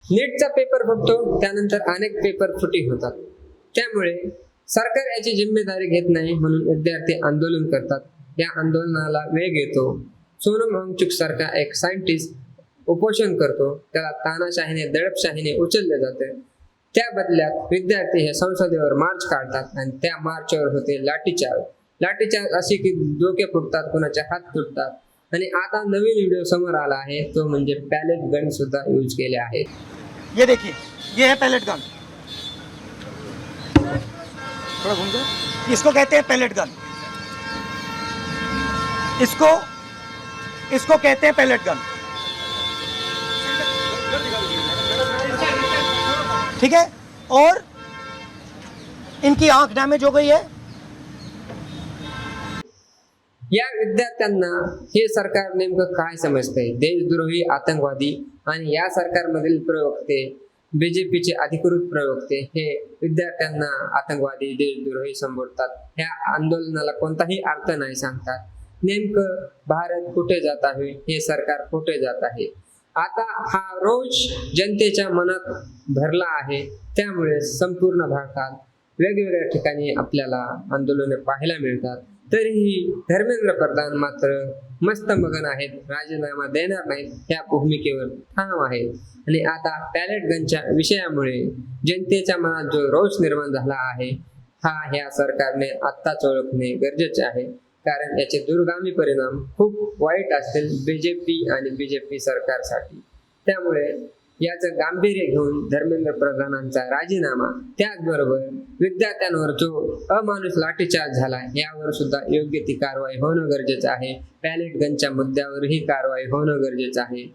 नीटचा paper फुटतो, त्यानंतर अनेक paper फुटी होतात. त्यामुळे सरकार याची जिम्मेदारी घेत नाही, म्हणून विद्यार्थी आंदोलन करतात. या आंदोलनाला वेग येतो. सोनम वांगचुक सारखा एक सायंटिस्ट उपोषण करतो, त्याला तानाशाहीने दडपशाहीने उचलले जाते. त्या बदल्यात विद्यार्थी हे संसदेवर मार्च काढतात आणि त्या मार्चवर होते लाठीचार्ज अशी की डोके फुटतात, कुणाचे हात तुटतात. आणि आता नवीन व्हिडिओ समोर आला आहे, तो म्हणजे पॅलेट गन सुद्धा यूज केले आहे. ये देखिए, ये है पैलेट गन। थोड़ा घूम जाओ। इसको कहते हैं पैलेट गन। इसको कहते हैं पैलेट गन। ठीक है, और इनकी आंख डैमेज हो गई है। या विद्यार्थ्यांना हे सरकार नेमकं काय समजतंय? देशद्रोही, आतंकवादी आणि या सरकारमधील प्रवक्ते, बीजेपीचे अधिकृत प्रवक्ते हे विद्यार्थ्यांना आतंकवादी, देशद्रोही संबोधतात. ह्या आंदोलनाला कोणताही अर्थ नाही सांगतात. नेमकं भारत कुठे जात आहे, हे सरकार कुठे जात आहे? आता हा रोष जनतेच्या मनात भरला आहे. त्यामुळे संपूर्ण भारतात वेगवेगळ्या ठिकाणी आपल्याला आंदोलने पाहायला मिळतात. तरीही धर्मेंद्र प्रधान मात्र मस्त मगन आहेत, राजीनामा देणार नाहीत, ह्या भूमिकेवर ठाम आहेत. आणि आता पॅलेट गनच्या विषयामुळे जनतेच्या मनात जो रोष निर्माण झाला आहे, हा ह्या सरकारने आत्ताच ओळखणे गरजेचे आहे. कारण याचे दूरगामी परिणाम खूप वाईट असतील बीजेपी आणि बीजेपी सरकारसाठी. त्यामुळे याचं गांभीर्य घेऊन धर्मेंद्र प्रधानांचा राजीनामा, त्याचबरोबर विद्यार्थ्यांवर जो अमानुष लाठीचार्ज झाला यावर सुद्धा योग्य ती कारवाई होणं गरजेचं आहे. पॅलेट गनच्या मुद्द्यावरही कारवाई होणं गरजेचं आहे.